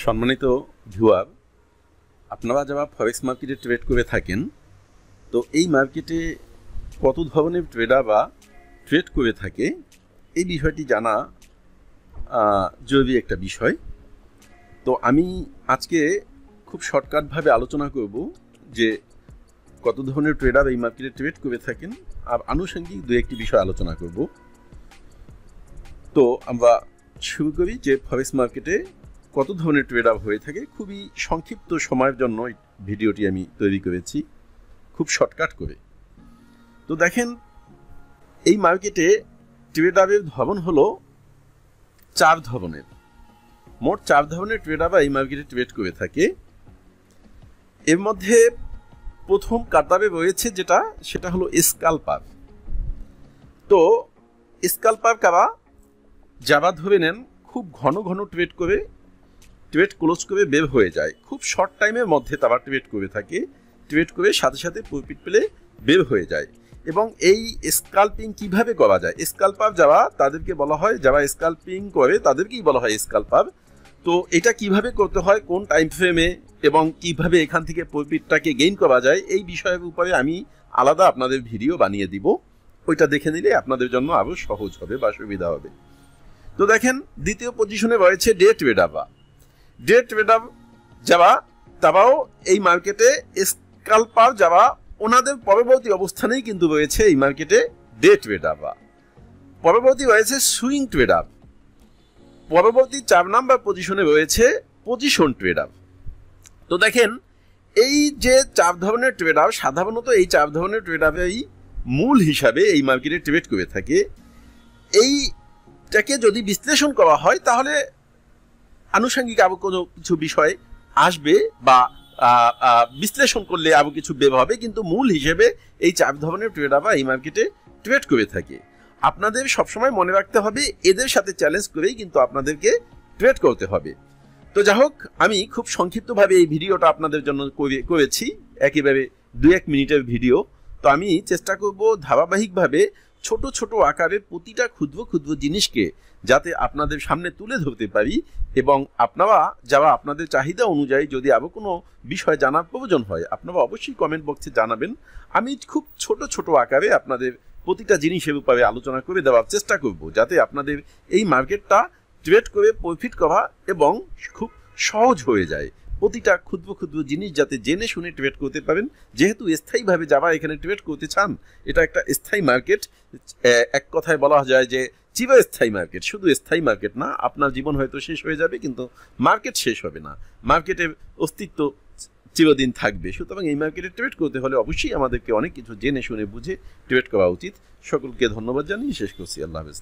সম্মানিত ভিউয়ার, আপনারা যারা ফরেক্স মার্কেটে ট্রেড করে থাকেন, তো এই মার্কেটে কত ধরনের ট্রেডার বা ট্রেড করে থাকে এই বিষয়টি জানা জরুরি একটা বিষয়। তো আমি আজকে খুব শর্টকাটভাবে আলোচনা করব যে কত ধরনের ট্রেডার এই মার্কেটে ট্রেড করে থাকেন, আর আনুষঙ্গিক দু একটি বিষয় আলোচনা করব। তো আমরা শুরু করি যে ফরেক্স মার্কেটে কত ধরনের ট্রেডার হয়ে থাকে। খুবই সংক্ষিপ্ত সময়ের জন্য এই ভিডিওটি আমি তৈরি করেছি, খুব শর্টকাট করে। তো দেখেন, এই মার্কেটে ট্রেডারের ধরন হলো 4 ধরনের। মোট 4 ধরনের ট্রেডাররা এই মার্কেটে ট্রেড করে থাকে। এর মধ্যে প্রথম কাতারে রয়েছে সেটা হলো স্ক্যাল্পার। তো স্ক্যাল্পার কারা? যারা ধরে নেন খুব ঘন ঘন ট্রেড ক্লোজ করে বের হয়ে যায়, খুব শর্ট টাইমের মধ্যে তারা ট্রেড করে থাকে, ট্রেড করে সাথে সাথে প্রফিট পেলে বের হয়ে যায়। এবং এই স্ক্যাল্পিং কিভাবে করা যায়? স্ক্যাল্পার যারা, তাদেরকে বলা হয়, যারা স্ক্যাল্পিং করে তাদেরকেই বলা হয় স্ক্যাল্পার। তো এটা কিভাবে করতে হয়, কোন টাইম ফ্রেমে, এবং কিভাবে এখান থেকে প্রফিটটাকে গেইন করা যায়, এই বিষয়ের উপরে আমি আলাদা আপনাদের ভিডিও বানিয়ে দিব। ওইটা দেখে নিলে আপনাদের জন্য আরও সহজ হবে বা সুবিধা হবে। তো দেখেন, দ্বিতীয় পজিশনে রয়েছে ডে ট্রেডাররা। ডে ট্রেডার যারা, তারাও এই মার্কেটে স্ক্যাল্পার যারা, ওনাদের পরবর্তী অবস্থানেই কিন্তু রয়েছে এই মার্কেটে ডে ট্রেডাররা। পরবর্তী রয়েছে সুইং ট্রেডার। পরবর্তী 4 নাম্বার পজিশনে রয়েছে পজিশন ট্রেডার। তো দেখেন, এই যে 4 ধরনের ট্রেডার, সাধারণত এই 4 ধরনের ট্রেডারই মূল হিসাবে এই মার্কেটে ট্রেড করে থাকে। এইটাকে যদি বিশ্লেষণ করা হয় তাহলে আনুষঙ্গিক আরো কোনো কিছু বিষয় আসবে, বা বিশ্লেষণ করলে আরো কিছু বের হবে, কিন্তু মূল হিসেবে এই 4 ধরনের ট্রেডাররা এই মার্কেটে ট্রেড করে থাকে। আপনাদের সবসময় মনে রাখতে হবে, এদের সাথে চ্যালেঞ্জ করেই কিন্তু আপনাদেরকে ট্রেড করতে হবে। তো যাই হোক, আমি খুব সংক্ষিপ্তভাবে এই ভিডিওটা আপনাদের জন্য করেছি, একেবারে 2-1 মিনিটের ভিডিও। তো আমি চেষ্টা করব ধারাবাহিকভাবে ছোট ছোট আকারে প্রতিটা ক্ষুদ্র ক্ষুদ্র জিনিসকে যাতে আপনাদের সামনে তুলে ধরতে পারি, এবং আপনারা যারা আপনাদের চাহিদা অনুযায়ী যদি আরও কোনো বিষয় জানার প্রয়োজন হয়, আপনারা অবশ্যই কমেন্ট বক্সে জানাবেন। আমি খুব ছোট ছোট আকারে আপনাদের প্রতিটা জিনিসের উপরে আলোচনা করে দেওয়ার চেষ্টা করব, যাতে আপনাদের এই মার্কেটটা ট্রেড করে প্রফিট করা এবং খুব সহজ হয়ে যায়। প্রতিটা ক্ষুদ্র ক্ষুদ্র জিনিস যাতে জেনে শুনে ট্রেড করতে পারেন। যেহেতু স্থায়ীভাবে যারা এখানে ট্রেড করতে চান, এটা একটা স্থায়ী মার্কেট। এক কথায় বলা যায় যে চিরস্থায়ী মার্কেট। শুধু স্থায়ী মার্কেট না, আপনার জীবন হয়তো শেষ হয়ে যাবে, কিন্তু মার্কেট শেষ হবে না, মার্কেটের অস্তিত্ব চিরদিন থাকবে। সুতরাং এই মার্কেটে ট্রেড করতে হলে অবশ্যই আমাদেরকে অনেক কিছু জেনে শুনে বুঝে ট্রেড করা উচিত। সকলকে ধন্যবাদ জানিয়ে শেষ করছি। আল্লাহ হাফেজ।